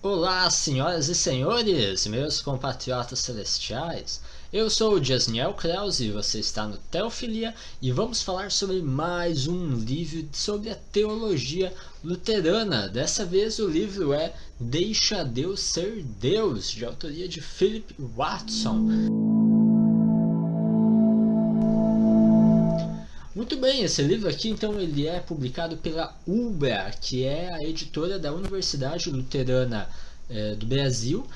Olá, senhoras e senhores, meus compatriotas celestiais. Eu sou o Jasniel Krause e você está no Teofilia e vamos falar sobre mais um livro sobre a teologia luterana. Dessa vez o livro é Deixa Deus Ser Deus, de autoria de Philip Watson. Muito bem, esse livro aqui então ele é publicado pela UBRA, que é a editora da Universidade Luterana do Brasil,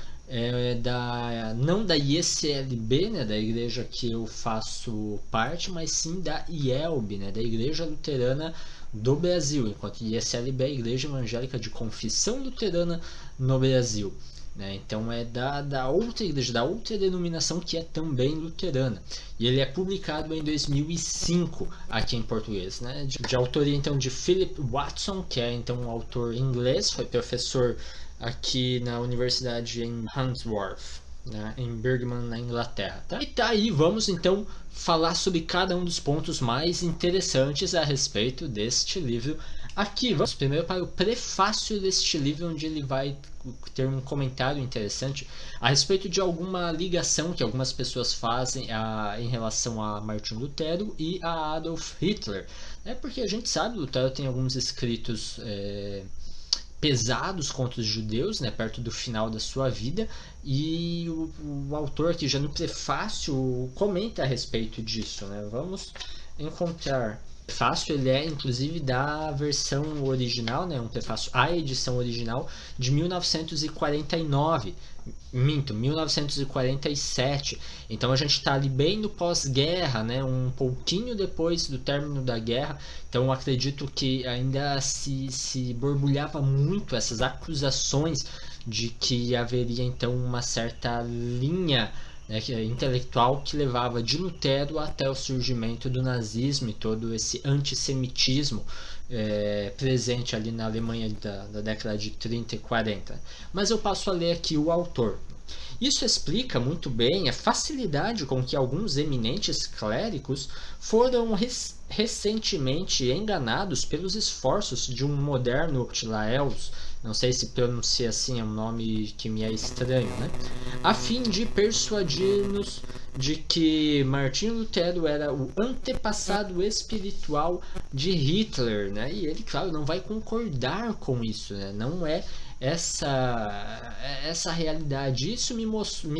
não da IECLB, né, da igreja que eu faço parte, mas sim da IELB, né, da Igreja Luterana do Brasil, enquanto IECLB é a Igreja Evangélica de Confissão Luterana no Brasil. Né? Então é da outra igreja, da outra denominação que é também luterana. E ele é publicado em 2005 aqui em português, né? de autoria então de Philip Watson, que é então um autor inglês, foi professor aqui na universidade em Handsworth, né, em Birmingham, na Inglaterra. Tá? E daí vamos então falar sobre cada um dos pontos mais interessantes a respeito deste livro aqui. Vamos primeiro para o prefácio deste livro, onde ele vai ter um comentário interessante a respeito de alguma ligação que algumas pessoas fazem em relação a Martin Lutero e a Adolf Hitler. Porque a gente sabe que Lutero tem alguns escritos pesados contra os judeus, né, perto do final da sua vida, e o autor aqui já no prefácio comenta a respeito disso, né? Vamos encontrar. O prefácio ele é inclusive da versão original, né, um prefácio à edição original de 1949. 1947. Então a gente está ali bem no pós-guerra, né? Um pouquinho depois do término da guerra. Então eu acredito que ainda se borbulhava muito essas acusações de que haveria então uma certa linha, né, intelectual que levava de Lutero até o surgimento do nazismo e todo esse antissemitismo presente ali na Alemanha da década de 30 e 40. Mas eu passo a ler aqui o autor. Isso explica muito bem a facilidade com que alguns eminentes clérigos foram recentemente enganados pelos esforços de um moderno Laels, não sei se pronuncia assim, é um nome que me é estranho, né? A fim de persuadir-nos de que Martinho Lutero era o antepassado espiritual de Hitler, né? E ele, claro, não vai concordar com isso, né? Não é essa realidade. Isso me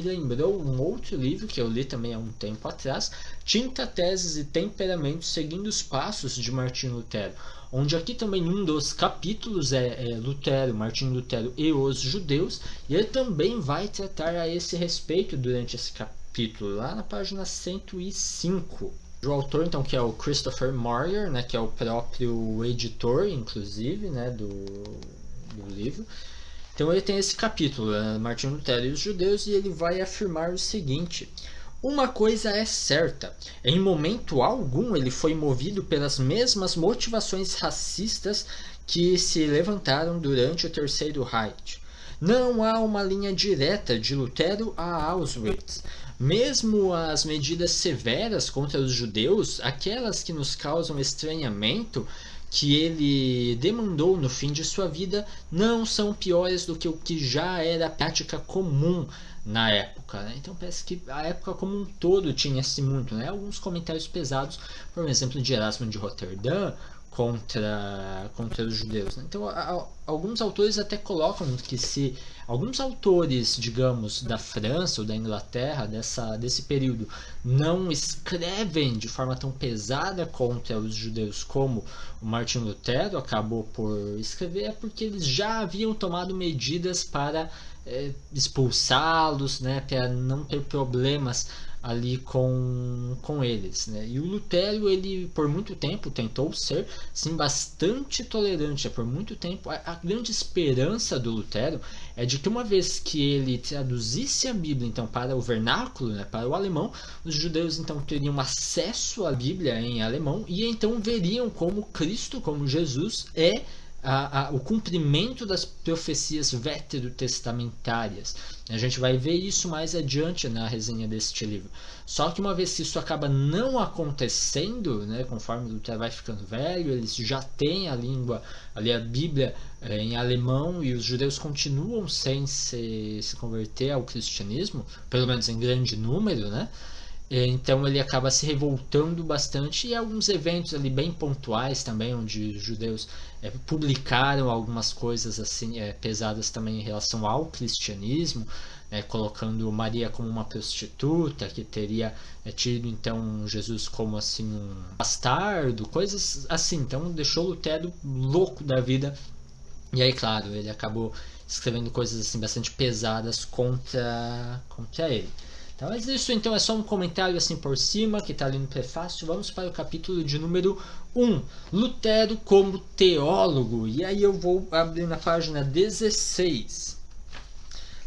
lembrou um outro livro que eu li também há um tempo atrás, Tinta, Teses e Temperamentos seguindo os passos de Martinho Lutero, onde aqui também um dos capítulos é Lutero, Martinho Lutero e os judeus, e ele também vai tratar a esse respeito durante esse capítulo, lá na página 105. O autor, então, que é o Christopher Maryer, né, que é o próprio editor, inclusive, né, do livro. Então ele tem esse capítulo, Martinho Lutero e os judeus, e ele vai afirmar o seguinte: uma coisa é certa, em momento algum ele foi movido pelas mesmas motivações racistas que se levantaram durante o Terceiro Reich. Não há uma linha direta de Lutero a Auschwitz. Mesmo as medidas severas contra os judeus, aquelas que nos causam estranhamento, que ele demandou no fim de sua vida, não são piores do que o que já era prática comum na época, né? Então parece que a época como um todo tinha-se muito, né? Alguns comentários pesados, por exemplo, de Erasmo de Roterdã contra os judeus, né? Então alguns autores até colocam que se alguns autores, digamos, da França ou da Inglaterra desse período não escrevem de forma tão pesada contra os judeus como o Martinho Lutero acabou por escrever, é porque eles já haviam tomado medidas para expulsá-los, né, para não ter problemas ali com eles, né? E o Lutero, ele por muito tempo tentou ser sim bastante tolerante, por muito tempo a grande esperança do Lutero é de que uma vez que ele traduzisse a Bíblia então para o vernáculo, né, para o alemão, os judeus então teriam acesso à Bíblia em alemão e então veriam como Cristo, como Jesus é o cumprimento das profecias veterotestamentárias. A gente vai ver isso mais adiante na resenha deste livro. Só que uma vez que isso acaba não acontecendo, né, conforme Lutero vai ficando velho, eles já têm a língua, ali a Bíblia em alemão, e os judeus continuam sem se converter ao cristianismo, pelo menos em grande número, né? Então ele acaba se revoltando bastante, e alguns eventos ali bem pontuais também, onde os judeus publicaram algumas coisas assim pesadas também em relação ao cristianismo, colocando Maria como uma prostituta, que teria tido então Jesus como assim um bastardo, coisas assim. Então deixou Lutero louco da vida, e aí claro, ele acabou escrevendo coisas assim bastante pesadas contra ele. Então, mas isso então é só um comentário assim por cima, que está ali no prefácio. Vamos para o capítulo de número 1, Lutero como teólogo. E aí eu vou abrir na página 16.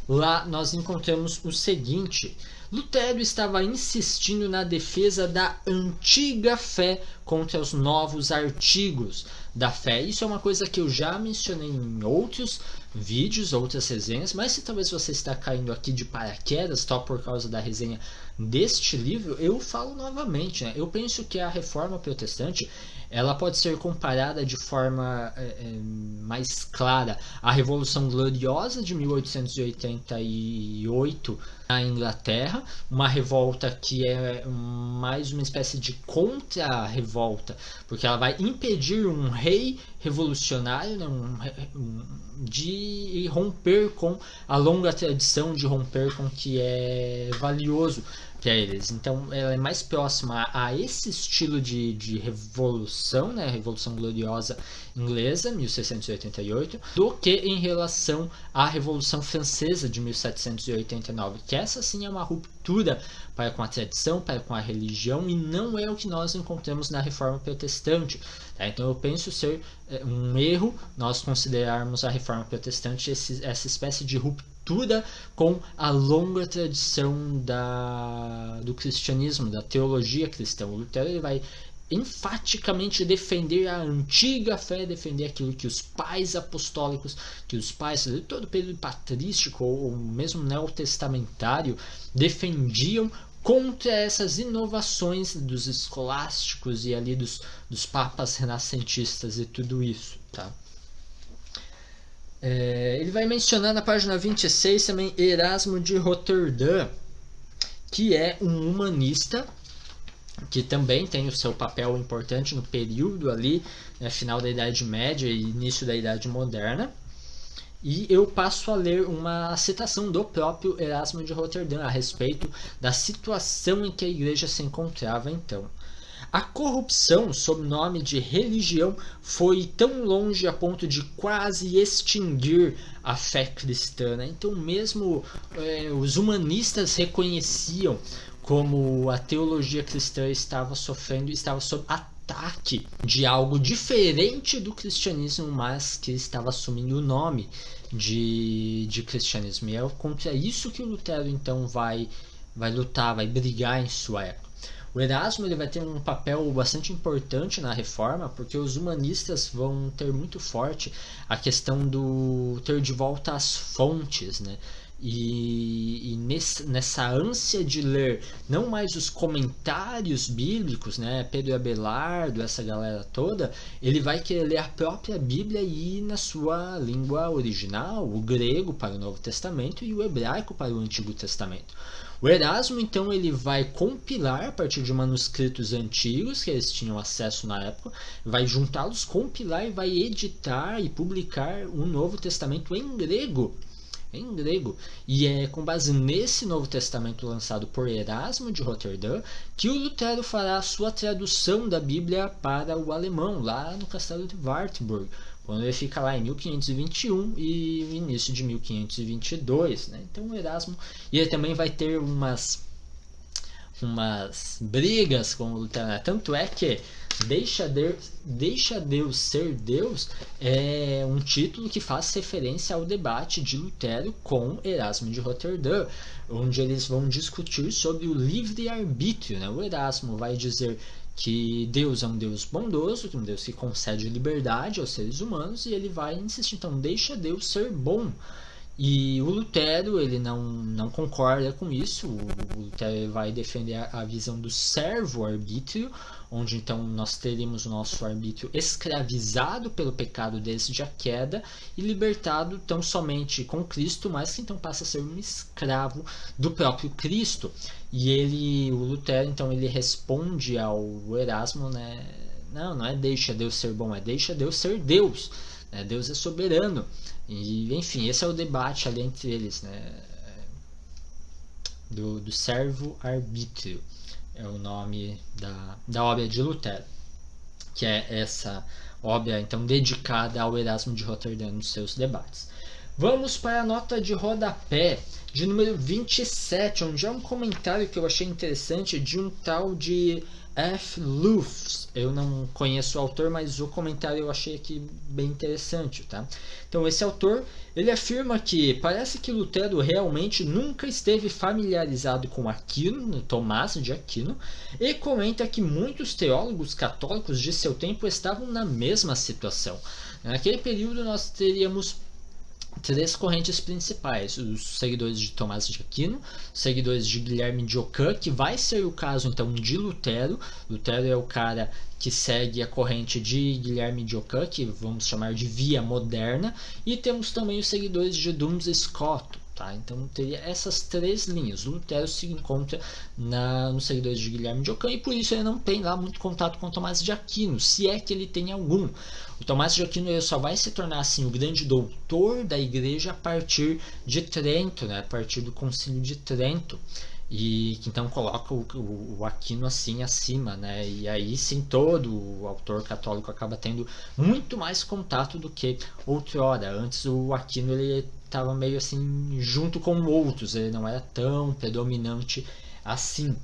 Lá nós encontramos o seguinte: Lutero estava insistindo na defesa da antiga fé contra os novos artigos da fé. Isso é uma coisa que eu já mencionei em outros vídeos, outras resenhas, mas se talvez você está caindo aqui de paraquedas só por causa da resenha deste livro, eu falo novamente, né? Eu penso que a Reforma Protestante ela pode ser comparada de forma mais clara à Revolução Gloriosa de 1888 na Inglaterra, uma revolta que é mais uma espécie de contra-revolta, porque ela vai impedir um rei revolucionário, né, de romper com a longa tradição, de romper com o que é valioso para eles. Então ela é mais próxima a esse estilo de revolução, né, Revolução Gloriosa Inglesa, 1688, do que em relação à Revolução Francesa de 1789, que essa sim é uma ruptura para com a tradição, para com a religião, e não é o que nós encontramos na Reforma Protestante. Tá? Então eu penso ser um erro nós considerarmos a Reforma Protestante essa espécie de ruptura com a longa tradição do cristianismo, da teologia cristã. O Lutero ele vai enfaticamente defender a antiga fé, defender aquilo que os pais apostólicos, que os pais de todo o período patrístico ou mesmo neotestamentário defendiam, contra essas inovações dos escolásticos e ali dos papas renascentistas e tudo isso, tá? Ele vai mencionar na página 26 também Erasmo de Roterdã, que é um humanista que também tem o seu papel importante no período ali, né, final da Idade Média e início da Idade Moderna. E eu passo a ler uma citação do próprio Erasmo de Roterdã a respeito da situação em que a igreja se encontrava então. A corrupção, sob nome de religião, foi tão longe a ponto de quase extinguir a fé cristã. Então mesmo os humanistas reconheciam como a teologia cristã estava sob ataque de algo diferente do cristianismo, mas que estava assumindo o nome de cristianismo. E é contra isso que o Lutero então vai lutar, vai brigar em sua época. O Erasmo ele vai ter um papel bastante importante na reforma, porque os humanistas vão ter muito forte a questão do ter de volta as fontes, né? E nessa ânsia de ler não mais os comentários bíblicos, né, Pedro Abelardo, essa galera toda, ele vai querer ler a própria Bíblia e na sua língua original, o grego para o Novo Testamento e o hebraico para o Antigo Testamento. O Erasmo, então, ele vai compilar a partir de manuscritos antigos que eles tinham acesso na época, vai juntá-los, compilar e vai editar e publicar um Novo Testamento em grego. E é com base nesse Novo Testamento lançado por Erasmo de Roterdã que o Lutero fará a sua tradução da Bíblia para o alemão, lá no castelo de Wartburg, quando ele fica lá em 1521 e no início de 1522, né? Então o Erasmo, e ele também vai ter umas brigas com o Lutero, né? Tanto é que Deixa Deus ser Deus é um título que faz referência ao debate de Lutero com Erasmo de Roterdã, onde eles vão discutir sobre o livre-arbítrio, né? O Erasmo vai dizer que Deus é um Deus bondoso, um Deus que concede liberdade aos seres humanos, e ele vai insistir, então deixa Deus ser bom. E o Lutero, ele não concorda com isso. O Lutero vai defender a visão do servo-arbítrio, onde então nós teríamos o nosso arbítrio escravizado pelo pecado desde a queda e libertado tão somente com Cristo, mas que então passa a ser um escravo do próprio Cristo. E o Lutero, então, ele responde ao Erasmo, né? Não é deixa Deus ser bom, é deixa Deus ser Deus. Né? Deus é soberano. E, enfim, esse é o debate ali entre eles, né? Do servo-arbítrio é o nome da obra de Lutero, que é essa obra então dedicada ao Erasmo de Roterdã nos seus debates. Vamos para a nota de rodapé de número 27, onde é um comentário que eu achei interessante de um tal de F. Lufs. Eu não conheço o autor, mas o comentário eu achei aqui bem interessante, tá? Então, esse autor, ele afirma que parece que Lutero realmente nunca esteve familiarizado com Aquino, Tomás de Aquino, e comenta que muitos teólogos católicos de seu tempo estavam na mesma situação. Naquele período nós teríamos três correntes principais: os seguidores de Tomás de Aquino, os seguidores de Guilherme de Ockham, que vai ser o caso então de Lutero. Lutero é o cara que segue a corrente de Guilherme de Ockham, que vamos chamar de via moderna, e temos também os seguidores de Duns Scotus. Tá? Então teria essas três linhas. Lutero se encontra nos seguidores de Guilherme de Ockham, e por isso ele não tem lá muito contato com Tomás de Aquino, se é que ele tem algum. O Tomás de Aquino ele só vai se tornar assim o grande doutor da igreja a partir de Trento, né? A partir do Concílio de Trento, e que então coloca o Aquino assim acima, né? E aí sim todo o autor católico acaba tendo muito mais contato do que outrora. Antes o Aquino ele estava meio assim junto com outros, ele não era tão predominante assim.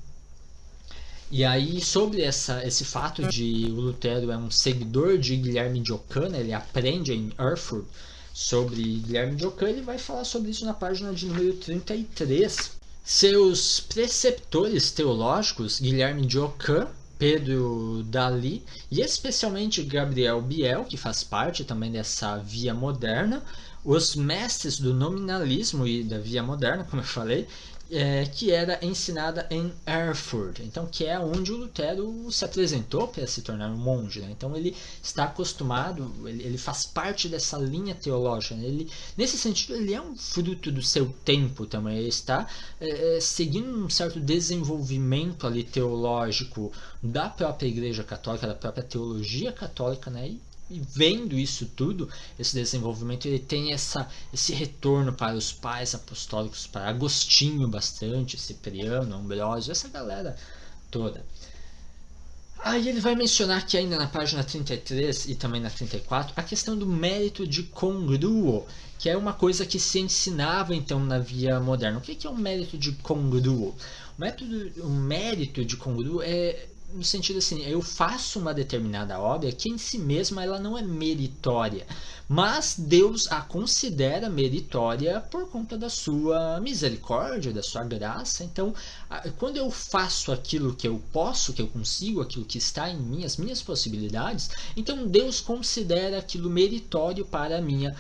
E aí, sobre esse fato de o Lutero é um seguidor de Guilherme de Ockham, né? Ele aprende em Erfurt sobre Guilherme de Ockham, ele vai falar sobre isso na página de número 33. Seus preceptores teológicos, Guilherme de Ockham, Pedro Dalí e especialmente Gabriel Biel, que faz parte também dessa via moderna, os mestres do nominalismo e da via moderna, como eu falei, que era ensinada em Erfurt, então que é onde o Lutero se apresentou para se tornar um monge, né? Então ele está acostumado, ele faz parte dessa linha teológica, né? Ele, nesse sentido, ele é um fruto do seu tempo também, ele está seguindo um certo desenvolvimento ali teológico da própria Igreja Católica, da própria teologia católica, né? E vendo isso tudo, esse desenvolvimento, ele tem esse retorno para os pais apostólicos, para Agostinho bastante, Cipriano, Ambrósio, essa galera toda. Aí ele vai mencionar que ainda na página 33 e também na 34, a questão do mérito de congruo, que é uma coisa que se ensinava então na via moderna. O que é um mérito de congruo? O mérito de congruo é no sentido assim, eu faço uma determinada obra que em si mesma ela não é meritória, mas Deus a considera meritória por conta da sua misericórdia, da sua graça. Então, quando eu faço aquilo que eu posso, que eu consigo, aquilo que está em mim, as minhas possibilidades, então Deus considera aquilo meritório para a minha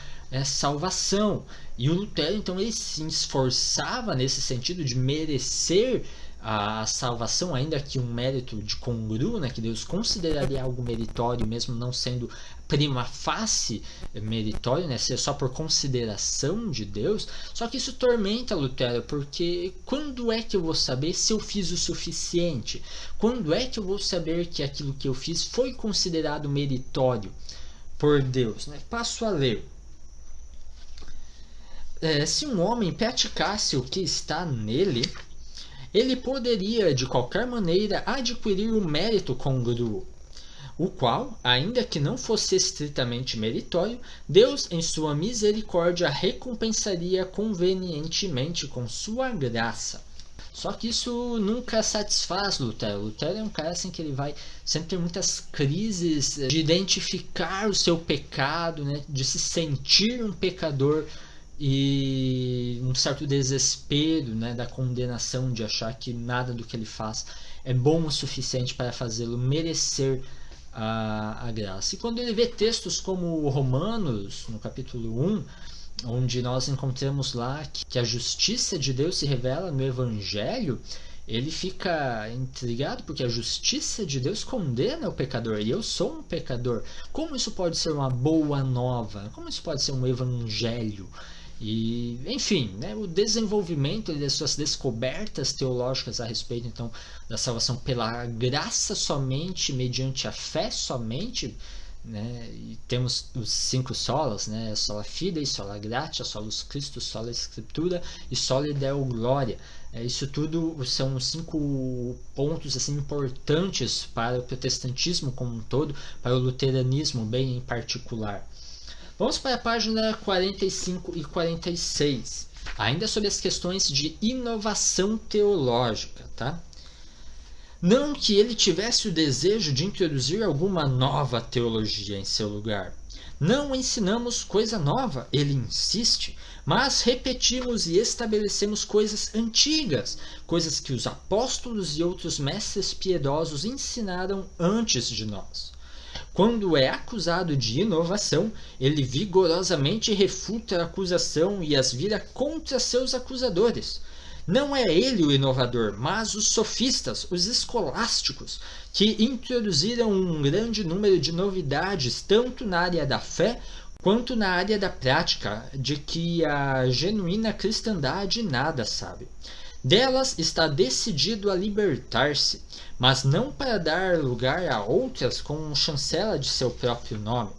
salvação. E o Lutero, então, ele se esforçava nesse sentido de merecer a salvação, ainda que um mérito de congruo, né, que Deus consideraria algo meritório, mesmo não sendo prima facie meritório, né, ser só por consideração de Deus. Só que isso tormenta Lutero, porque quando é que eu vou saber se eu fiz o suficiente? Quando é que eu vou saber que aquilo que eu fiz foi considerado meritório por Deus? Né? Passo a ler. Se um homem praticasse o que está nele, ele poderia, de qualquer maneira, adquirir o mérito congruo, o qual, ainda que não fosse estritamente meritório, Deus, em sua misericórdia, recompensaria convenientemente com sua graça. Só que isso nunca satisfaz Lutero. Lutero é um cara assim que ele vai sempre ter muitas crises de identificar o seu pecado, né, de se sentir um pecador e um um certo desespero, né, da condenação, de achar que nada do que ele faz é bom o suficiente para fazê-lo merecer a graça. E quando ele vê textos como Romanos, no capítulo 1, onde nós encontramos lá que a justiça de Deus se revela no Evangelho, ele fica intrigado, porque a justiça de Deus condena o pecador, e eu sou um pecador. Como isso pode ser uma boa nova? Como isso pode ser um evangelho? E, enfim, né, o desenvolvimento das suas descobertas teológicas a respeito, então, da salvação pela graça somente, mediante a fé somente, né, e temos os 5 solas, né, sola fide, sola gratia, solus Christus, sola Scriptura e soli Deo gloria. Isso tudo são 5 pontos assim importantes para o protestantismo como um todo, para o luteranismo bem em particular. Vamos para a página 45 e 46, ainda sobre as questões de inovação teológica, tá? Não que ele tivesse o desejo de introduzir alguma nova teologia em seu lugar. Não ensinamos coisa nova, ele insiste, mas repetimos e estabelecemos coisas antigas, coisas que os apóstolos e outros mestres piedosos ensinaram antes de nós. Quando é acusado de inovação, ele vigorosamente refuta a acusação e as vira contra seus acusadores. Não é ele o inovador, mas os sofistas, os escolásticos, que introduziram um grande número de novidades tanto na área da fé quanto na área da prática, de que a genuína cristandade nada sabe. Delas está decidido a libertar-se, mas não para dar lugar a outras com chancela de seu próprio nome,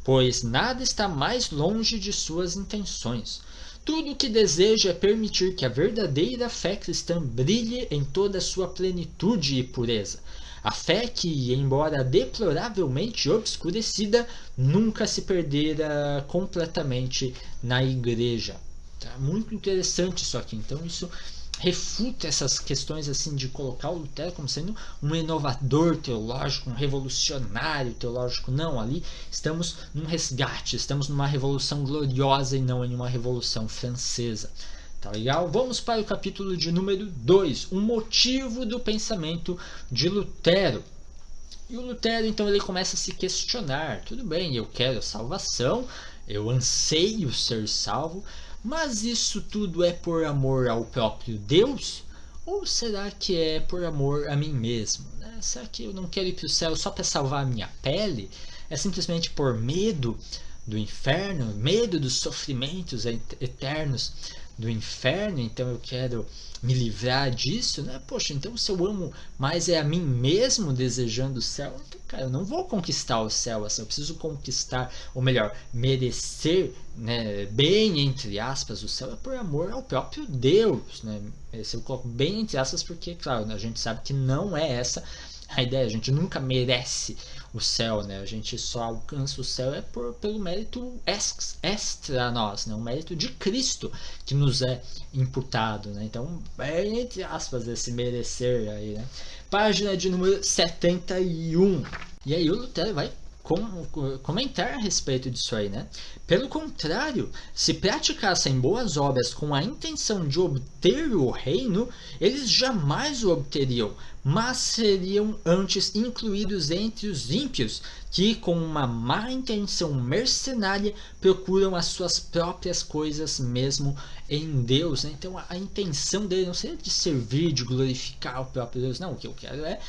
pois nada está mais longe de suas intenções. Tudo o que deseja é permitir que a verdadeira fé cristã brilhe em toda a sua plenitude e pureza. A fé que, embora deploravelmente obscurecida, nunca se perdera completamente na igreja. Tá? Muito interessante isso aqui. Então isso refuta essas questões assim de colocar o Lutero como sendo um inovador teológico, um revolucionário teológico. Não, ali estamos num resgate, estamos numa revolução gloriosa e não em uma revolução francesa. Tá legal? Vamos para o capítulo de número 2, o motivo do pensamento de Lutero. E o Lutero, então, ele começa a se questionar. Tudo bem, eu quero salvação, eu anseio ser salvo, mas isso tudo é por amor ao próprio Deus? Ou será que é por amor a mim mesmo? Né? Será que eu não quero ir para o céu só para salvar a minha pele? É simplesmente por medo do inferno, medo dos sofrimentos eternos do inferno, então eu quero me livrar disso, né? Poxa, então se eu amo mais é a mim mesmo desejando o céu, então, cara, eu não vou conquistar o céu assim, eu preciso conquistar, ou melhor, merecer, né, bem entre aspas, o céu é por amor ao próprio Deus, né? Eu coloco bem entre aspas porque, claro, a gente sabe que não é essa a ideia, a gente nunca merece o céu, né? A gente só alcança o céu pelo mérito extra a nós, né? O mérito de Cristo que nos é imputado, né? Então, entre aspas, esse merecer aí, né? Página de número 71. E aí o Lutero vai comentar a respeito disso aí, né? Pelo contrário, se praticassem boas obras com a intenção de obter o reino, eles jamais o obteriam, mas seriam antes incluídos entre os ímpios, que com uma má intenção mercenária procuram as suas próprias coisas mesmo em Deus, né? Então a intenção dele não seria de servir, de glorificar o próprio Deus, não. O que eu quero é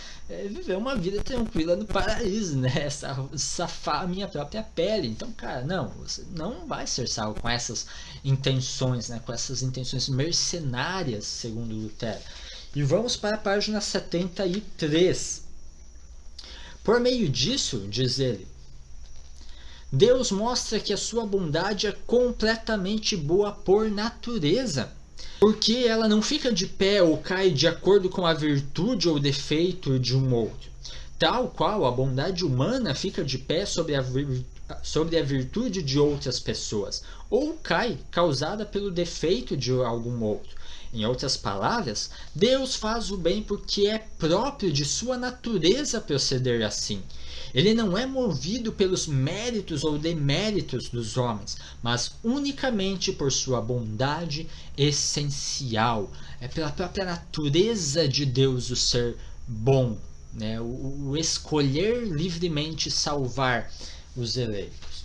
viver uma vida tranquila no paraíso, né? Safar a minha própria pele. Então, cara, não, você não vai ser salvo com essas intenções, né? Com essas intenções mercenárias, segundo Lutero. E vamos para a página 73. Por meio disso, diz ele, Deus mostra que a sua bondade é completamente boa por natureza, porque ela não fica de pé ou cai de acordo com a virtude ou defeito de um outro, tal qual a bondade humana fica de pé sobre sobre a virtude de outras pessoas, ou cai causada pelo defeito de algum outro. Em outras palavras, Deus faz o bem porque é próprio de sua natureza proceder assim. Ele não é movido pelos méritos ou deméritos dos homens, mas unicamente por sua bondade essencial. É pela própria natureza de Deus o ser bom, né? O escolher livremente salvar os eleitos.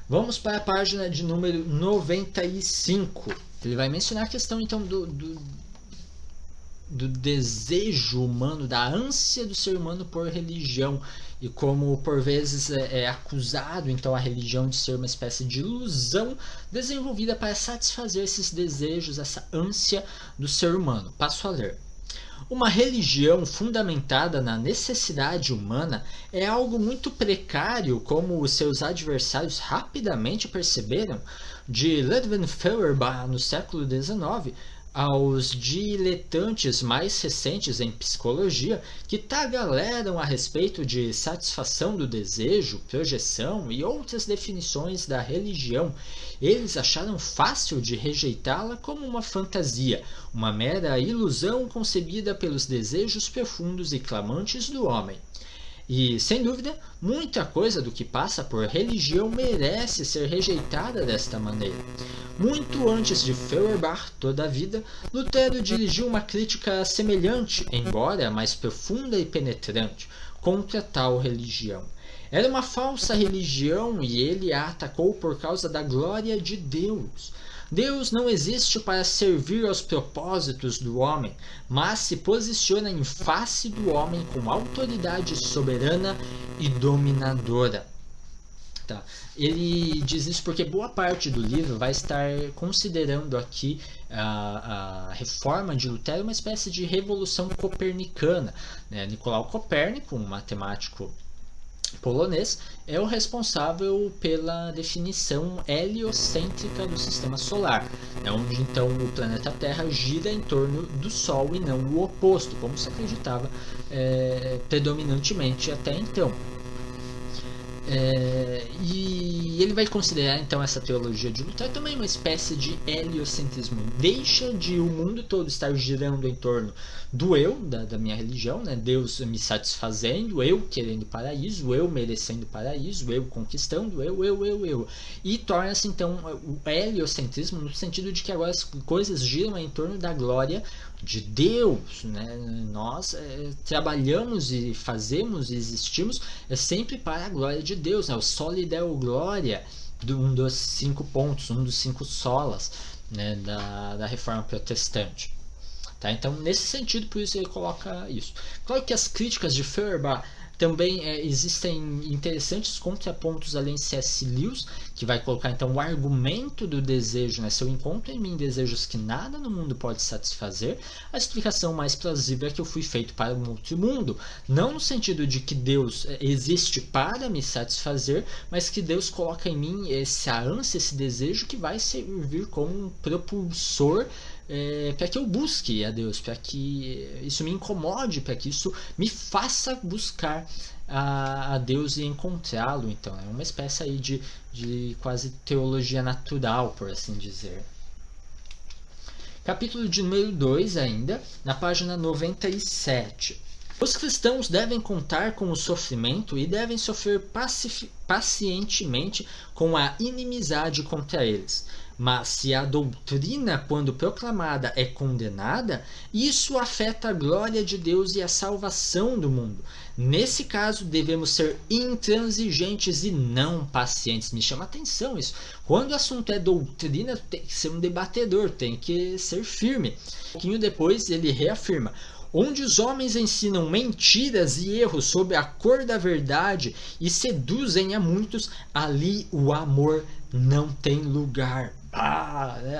Vamos para a página de número 95. Ele vai mencionar a questão então do desejo humano, da ânsia do ser humano por religião, e como por vezes é acusado então a religião de ser uma espécie de ilusão desenvolvida para satisfazer esses desejos, essa ânsia do ser humano. Passo a ler. Uma religião fundamentada na necessidade humana é algo muito precário, como os seus adversários rapidamente perceberam, de Ludwig Feuerbach no século XIX aos diletantes mais recentes em psicologia que tagarelam a respeito de satisfação do desejo, projeção e outras definições da religião. Eles acharam fácil de rejeitá-la como uma fantasia, uma mera ilusão concebida pelos desejos profundos e clamantes do homem. E, sem dúvida, muita coisa do que passa por religião merece ser rejeitada desta maneira. Muito antes de Feuerbach toda a vida, Lutero dirigiu uma crítica semelhante, embora mais profunda e penetrante, contra tal religião. Era uma falsa religião e ele a atacou por causa da glória de Deus. Deus não existe para servir aos propósitos do homem, mas se posiciona em face do homem com autoridade soberana e dominadora. Tá. Ele diz isso porque boa parte do livro vai estar considerando aqui a reforma de Lutero uma espécie de revolução copernicana, né? Nicolau Copérnico, um matemático polonês, é o responsável pela definição heliocêntrica do sistema solar, onde então o planeta Terra gira em torno do Sol e não o oposto, como se acreditava predominantemente até então. E ele vai considerar então essa teologia de Lutero também uma espécie de heliocentrismo. Deixa de o mundo todo estar girando em torno do eu, da minha religião, né? Deus me satisfazendo, eu querendo paraíso, eu merecendo paraíso, eu conquistando, eu. E torna-se então o heliocentrismo no sentido de que agora as coisas giram em torno da glória de Deus, né? Nós trabalhamos e fazemos e existimos sempre para a glória de Deus, né? O soli deo gloria, um dos 5 pontos, um dos 5 solas, né, da reforma protestante. Tá? Então, nesse sentido, por isso ele coloca isso. Claro que as críticas de Feuerbach também existem interessantes contrapontos além de C.S. Lewis, que vai colocar então o argumento do desejo, né? Se eu encontro em mim desejos que nada no mundo pode satisfazer, a explicação mais plausível é que eu fui feito para um outro mundo. Não no sentido de que Deus existe para me satisfazer, mas que Deus coloca em mim essa ânsia, esse desejo que vai servir como um propulsor para que eu busque a Deus, para que isso me incomode, para que isso me faça buscar a Deus e encontrá-lo. Então é uma espécie aí de quase teologia natural, por assim dizer. Capítulo de número 2 ainda, na página 97. Os cristãos devem contar com o sofrimento e devem sofrer pacientemente com a inimizade contra eles. Mas se a doutrina, quando proclamada, é condenada, isso afeta a glória de Deus e a salvação do mundo. Nesse caso, devemos ser intransigentes e não pacientes. Me chama a atenção isso. Quando o assunto é doutrina, tem que ser um debatedor, tem que ser firme. Um pouquinho depois, ele reafirma: onde os homens ensinam mentiras e erros sobre a cor da verdade e seduzem a muitos, ali o amor não tem lugar.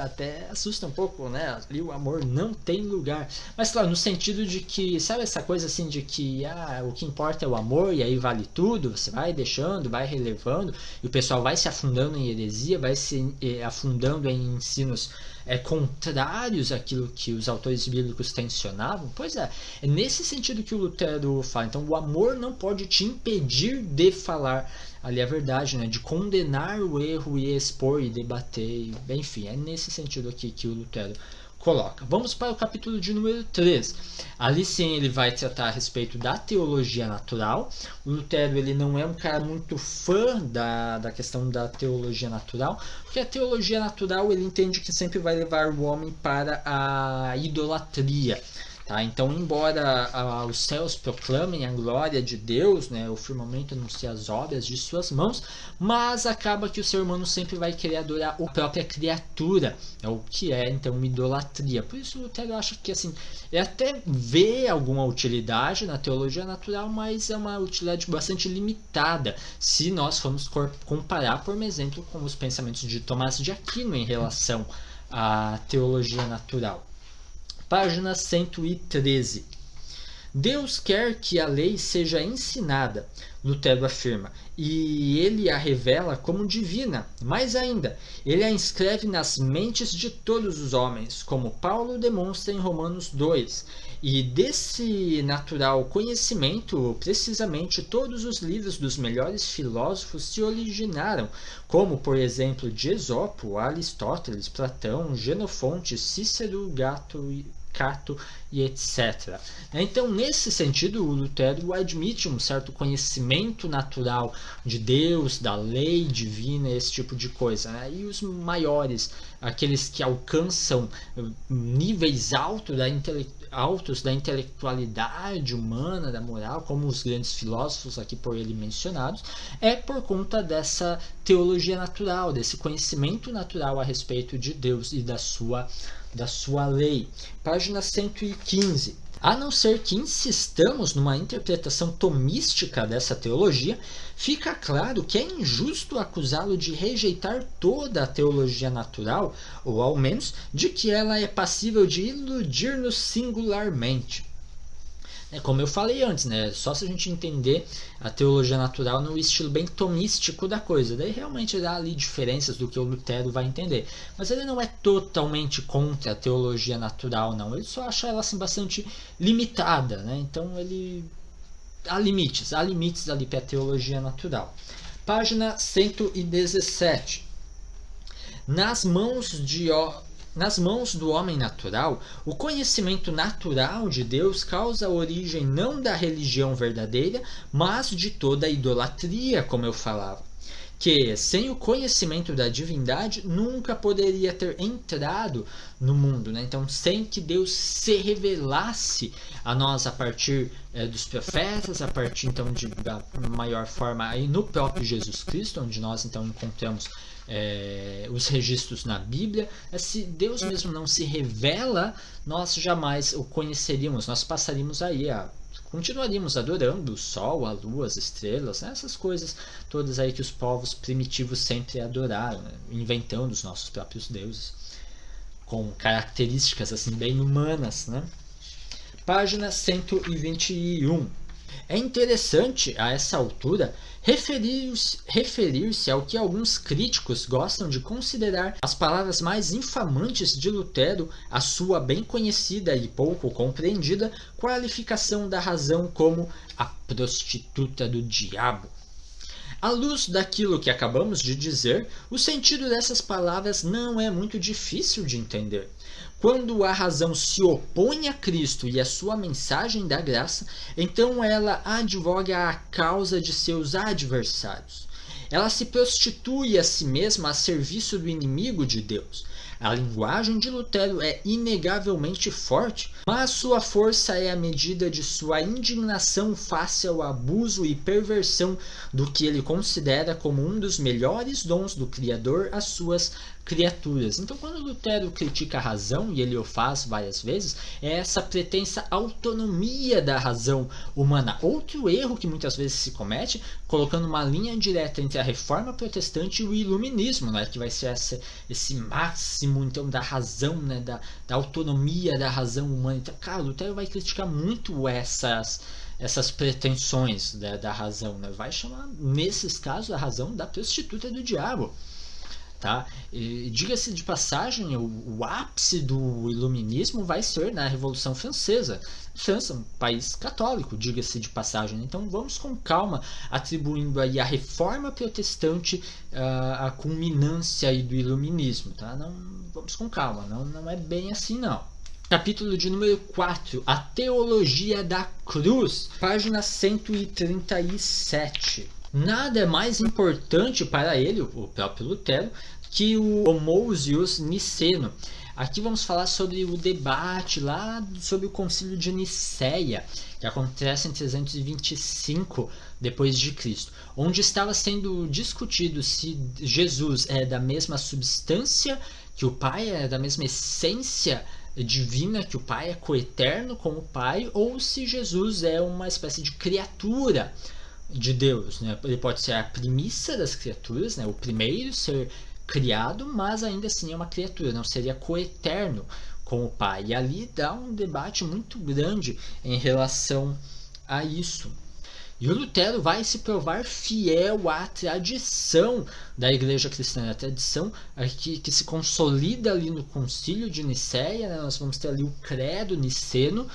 Até assusta um pouco, né? Ali o amor não tem lugar. Mas claro, no sentido de que, sabe essa coisa assim de que o que importa é o amor e aí vale tudo, você vai deixando, vai relevando e o pessoal vai se afundando em heresia, vai se afundando em ensinos contrários àquilo que os autores bíblicos tensionavam? Pois é nesse sentido que o Lutero fala. Então, o amor não pode te impedir de falar ali a verdade, né? De condenar o erro e expor e debater, enfim, é nesse sentido aqui que o Lutero coloca. Vamos para o capítulo de número 3. Ali sim ele vai tratar a respeito da teologia natural. O Lutero ele não é um cara muito fã da questão da teologia natural, porque a teologia natural ele entende que sempre vai levar o homem para a idolatria. Tá? Então, embora os céus proclamem a glória de Deus, né, o firmamento anuncia as obras de suas mãos, mas acaba que o ser humano sempre vai querer adorar a própria criatura, o que é então uma idolatria. Por isso Lutero acha que assim, até vê alguma utilidade na teologia natural, mas é uma utilidade bastante limitada se nós formos comparar, por exemplo, com os pensamentos de Tomás de Aquino em relação à teologia natural. Página 113. Deus quer que a lei seja ensinada, Lutero afirma, e ele a revela como divina. Mais ainda, ele a inscreve nas mentes de todos os homens, como Paulo demonstra em Romanos 2. E desse natural conhecimento, precisamente, todos os livros dos melhores filósofos se originaram, como, por exemplo, de Esopo, Aristóteles, Platão, Genofonte, Cícero, Cato e etc. Então, nesse sentido, o Lutero admite um certo conhecimento natural de Deus, da lei divina, esse tipo de coisa. Né? E os maiores, aqueles que alcançam níveis altos da intelectualidade humana, da moral, como os grandes filósofos aqui por ele mencionados, é por conta dessa teologia natural, desse conhecimento natural a respeito de Deus e da sua lei. Página 115. A não ser que insistamos numa interpretação tomística dessa teologia, fica claro que é injusto acusá-lo de rejeitar toda a teologia natural, ou ao menos de que ela é passível de iludir-nos singularmente. Como eu falei antes, né? Só se a gente entender a teologia natural no estilo bem tomístico da coisa. Daí realmente dá ali diferenças do que o Lutero vai entender. Mas ele não é totalmente contra a teologia natural, não. Ele só acha ela assim, bastante limitada. Né? Então ele há limites ali para a teologia natural. Página 117. Nas mãos do homem natural, o conhecimento natural de Deus causa a origem não da religião verdadeira, mas de toda a idolatria, como eu falava, que sem o conhecimento da divindade nunca poderia ter entrado no mundo. Né? Então, sem que Deus se revelasse a nós a partir dos profetas, a partir então da maior forma aí no próprio Jesus Cristo, onde nós então encontramos os registros na Bíblia. Se Deus mesmo não se revela, nós jamais o conheceríamos, nós passaríamos aí continuaríamos adorando o sol, a lua, as estrelas, né? Essas coisas todas aí que os povos primitivos sempre adoraram, né? Inventando os nossos próprios deuses com características assim bem humanas, né? Página 121. É interessante, a essa altura, referir-se ao que alguns críticos gostam de considerar as palavras mais infamantes de Lutero, a sua bem conhecida e pouco compreendida qualificação da razão como a prostituta do diabo. À luz daquilo que acabamos de dizer, o sentido dessas palavras não é muito difícil de entender. Quando a razão se opõe a Cristo e a sua mensagem da graça, então ela advoga a causa de seus adversários. Ela se prostitui a si mesma a serviço do inimigo de Deus. A linguagem de Lutero é inegavelmente forte, mas sua força é a medida de sua indignação face ao abuso e perversão do que ele considera como um dos melhores dons do Criador às suas criaturas. Então, quando Lutero critica a razão, e ele o faz várias vezes, é essa pretensa autonomia da razão humana. Outro erro que muitas vezes se comete, colocando uma linha direta entre a reforma protestante e o iluminismo, né, que vai ser esse máximo então, da razão, né, da autonomia da razão humana. Então, cara, Lutero vai criticar muito essas pretensões da razão. Né? Vai chamar, nesses casos, a razão da prostituta do diabo. Tá? E diga-se de passagem, o ápice do iluminismo vai ser na Revolução Francesa. França, um país católico, diga-se de passagem. Então vamos com calma, atribuindo aí a Reforma Protestante a culminância aí do iluminismo. Tá? Não, vamos com calma, não é bem assim não. Capítulo de número 4, a Teologia da Cruz, página 137. Nada é mais importante para ele, o próprio Lutero, que o Homoousios Niceno. Aqui vamos falar sobre o debate lá sobre o Concílio de Nicéia, que acontece em 325 depois de Cristo, onde estava sendo discutido se Jesus é da mesma substância que o Pai, é da mesma essência divina que o Pai, é coeterno com o Pai, ou se Jesus é uma espécie de criatura de Deus, né? Ele pode ser a primícia das criaturas, né? O primeiro ser criado, mas ainda assim é uma criatura, não seria coeterno com o Pai. E ali dá um debate muito grande em relação a isso. E o Lutero vai se provar fiel à tradição da Igreja Cristã, a tradição que se consolida ali no Concílio de Nicéia, né? Nós vamos ter ali o Credo Niceno,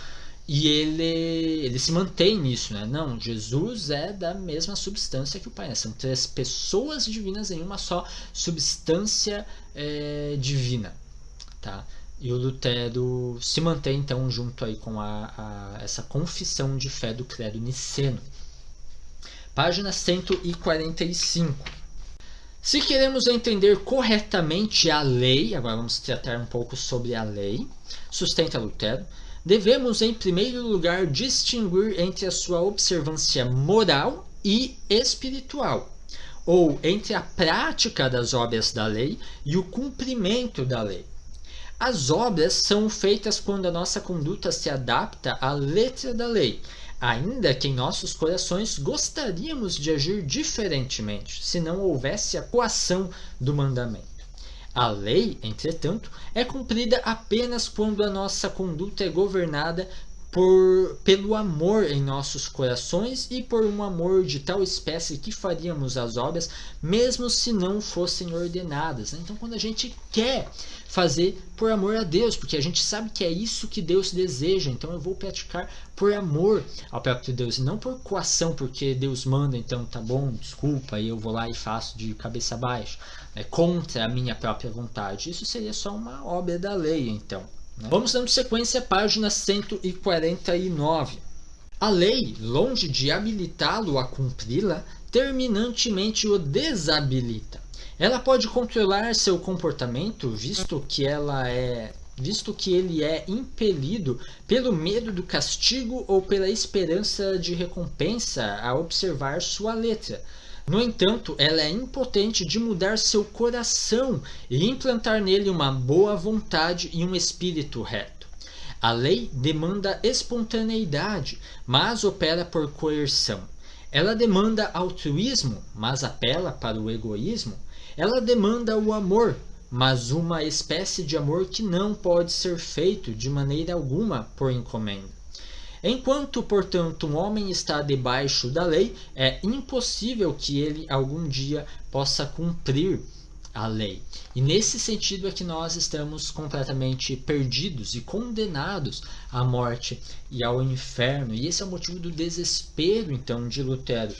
e ele se mantém nisso, né? Não, Jesus é da mesma substância que o Pai, né? São três pessoas divinas em uma só substância divina, tá? E o Lutero se mantém então junto aí com essa confissão de fé do Credo Niceno. Página 145. Se queremos entender corretamente a lei, agora vamos tratar um pouco sobre a lei, sustenta Lutero, devemos, em primeiro lugar, distinguir entre a sua observância moral e espiritual, ou entre a prática das obras da lei e o cumprimento da lei. As obras são feitas quando a nossa conduta se adapta à letra da lei, ainda que em nossos corações gostaríamos de agir diferentemente, se não houvesse a coação do mandamento. A lei, entretanto, é cumprida apenas quando a nossa conduta é governada pelo amor em nossos corações e por um amor de tal espécie que faríamos as obras mesmo se não fossem ordenadas. Então, quando a gente quer fazer por amor a Deus, porque a gente sabe que é isso que Deus deseja, então eu vou praticar por amor ao próprio Deus e não por coação, porque Deus manda, então tá bom, desculpa, e eu vou lá e faço de cabeça baixa, contra a minha própria vontade. Isso seria só uma obra da lei, então. Vamos dando sequência à página 149. A lei, longe de habilitá-lo a cumpri-la, terminantemente o desabilita. Ela pode controlar seu comportamento, visto que ele é impelido pelo medo do castigo ou pela esperança de recompensa a observar sua letra. No entanto, ela é impotente de mudar seu coração e implantar nele uma boa vontade e um espírito reto. A lei demanda espontaneidade, mas opera por coerção. Ela demanda altruísmo, mas apela para o egoísmo. Ela demanda o amor, mas uma espécie de amor que não pode ser feito de maneira alguma por encomenda. Enquanto, portanto, um homem está debaixo da lei, é impossível que ele algum dia possa cumprir a lei. E nesse sentido é que nós estamos completamente perdidos e condenados à morte e ao inferno. E esse é o motivo do desespero, então, de Lutero,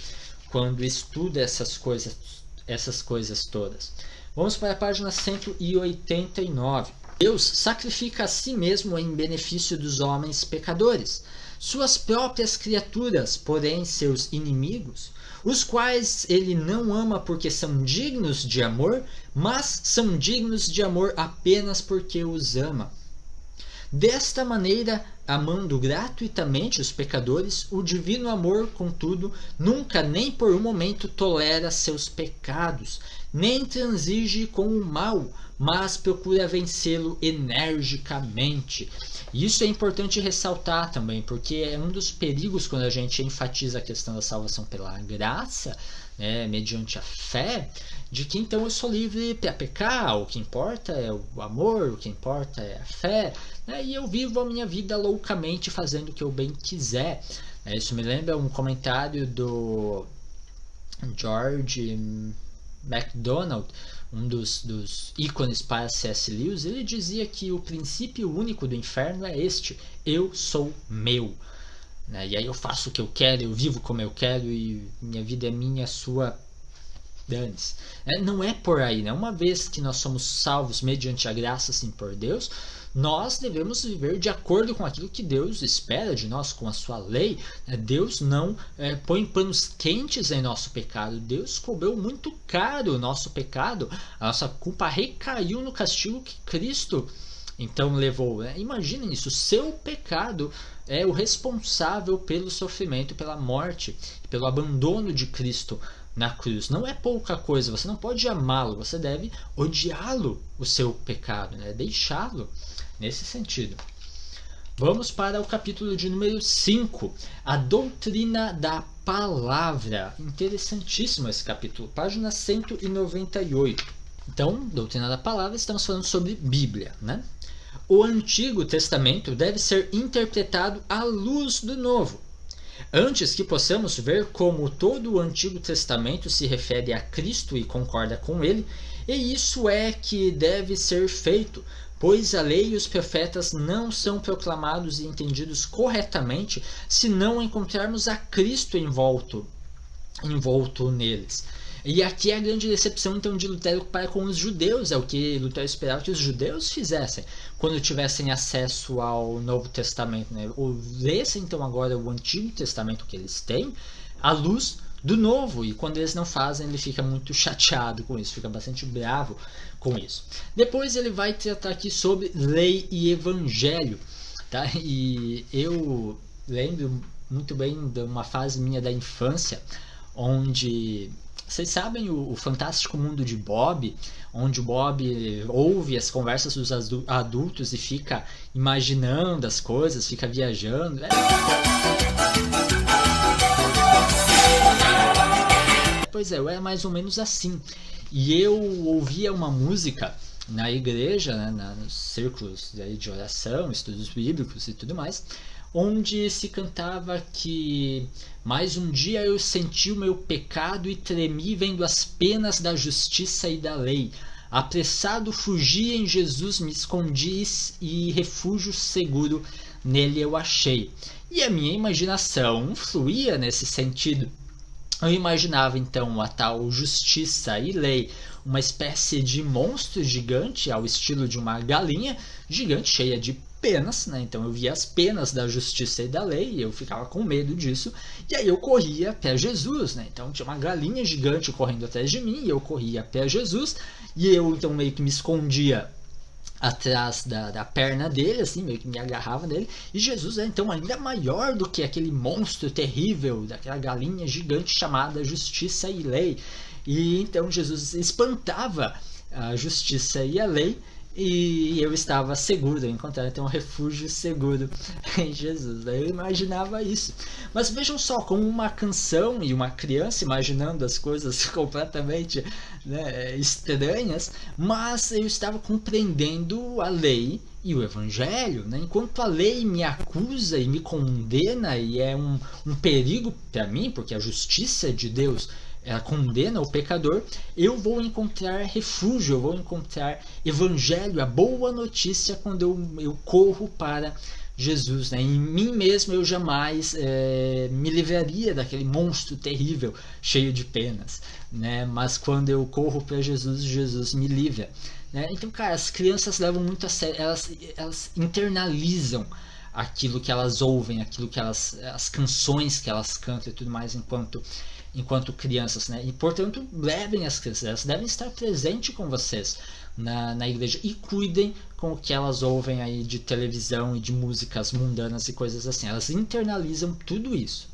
quando estuda essas coisas todas. Vamos para a página 189. Deus sacrifica a si mesmo em benefício dos homens pecadores, suas próprias criaturas, porém seus inimigos, os quais ele não ama porque são dignos de amor, mas são dignos de amor apenas porque os ama. Desta maneira, amando gratuitamente os pecadores, o divino amor, contudo, nunca nem por um momento tolera seus pecados, nem transige com o mal, mas procura vencê-lo energicamente. E isso é importante ressaltar também, porque é um dos perigos quando a gente enfatiza a questão da salvação pela graça, mediante a fé, de que então eu sou livre para pecar, o que importa é o amor, o que importa é a fé, e eu vivo a minha vida loucamente fazendo o que eu bem quiser. Isso me lembra um comentário do George MacDonald, dos ícones para C.S. Lewis, ele dizia que o princípio único do inferno é este: eu sou meu. E aí eu faço o que eu quero, eu vivo como eu quero e minha vida é minha, sua, dane-se. Não é por aí, né? Uma vez que nós somos salvos mediante a graça, assim, por Deus, nós devemos viver de acordo com aquilo que Deus espera de nós, com a sua lei. Deus não põe panos quentes em nosso pecado. Deus cobrou muito caro o nosso pecado. A nossa culpa recaiu no castigo que Cristo então levou. Imaginem isso, o seu pecado é o responsável pelo sofrimento, pela morte, pelo abandono de Cristo na cruz. Não é pouca coisa, você não pode amá-lo, você deve odiá-lo, o seu pecado, deixá-lo nesse sentido. Vamos para o capítulo de número 5, a doutrina da palavra. Interessantíssimo esse capítulo, página 198. Então, doutrina da palavra, estamos falando sobre Bíblia, O Antigo Testamento deve ser interpretado à luz do Novo. Antes que possamos ver como todo o Antigo Testamento se refere a Cristo e concorda com ele, e isso é que deve ser feito, pois a lei e os profetas não são proclamados e entendidos corretamente se não encontrarmos a Cristo envolto neles. E aqui é a grande decepção então de Lutero para com os judeus, é o que Lutero esperava que os judeus fizessem quando tivessem acesso ao Novo Testamento, ou lessem então agora o Antigo Testamento que eles têm à luz do Novo, e quando eles não fazem ele fica muito chateado com isso, fica bastante bravo com isso. Depois ele vai tratar aqui sobre lei e evangelho, e eu lembro muito bem de uma fase minha da infância, onde vocês sabem o Fantástico Mundo de Bob, onde o Bob ouve as conversas dos adultos e fica imaginando as coisas, fica viajando. Pois é, eu era mais ou menos assim. E eu ouvia uma música na igreja, nos círculos de oração, estudos bíblicos e tudo mais, onde se cantava que mais um dia eu senti o meu pecado e tremi vendo as penas da justiça e da lei. Apressado fugi, em Jesus me escondi e refúgio seguro nele eu achei. E a minha imaginação fluía nesse sentido. Eu imaginava então a tal justiça e lei, uma espécie de monstro gigante ao estilo de uma galinha gigante cheia de penas, então eu via as penas da justiça e da lei e eu ficava com medo disso, e aí eu corria até Jesus, então tinha uma galinha gigante correndo atrás de mim e eu corria até Jesus, e eu então meio que me escondia atrás da perna dele, assim, meio que me agarrava nele, e Jesus é então ainda maior do que aquele monstro terrível daquela galinha gigante chamada justiça e lei, e então Jesus espantava a justiça e a lei, e eu estava seguro, eu encontrava então um refúgio seguro em Jesus. Eu imaginava isso. Mas vejam só, como uma canção e uma criança imaginando as coisas completamente estranhas, mas eu estava compreendendo a lei e o evangelho. Enquanto a lei me acusa e me condena e é um perigo para mim, porque a justiça de Deus ela condena o pecador, eu vou encontrar refúgio, eu vou encontrar evangelho, a boa notícia quando eu corro para Jesus. Em mim mesmo eu jamais me livraria daquele monstro terrível, cheio de penas, mas quando eu corro para Jesus, Jesus me livra. Então, cara, as crianças levam muito a sério, elas internalizam aquilo que elas ouvem, aquilo que as canções que elas cantam e tudo mais enquanto crianças, e portanto levem as crianças, elas devem estar presentes com vocês na igreja e cuidem com o que elas ouvem aí de televisão e de músicas mundanas e coisas assim, elas internalizam tudo isso,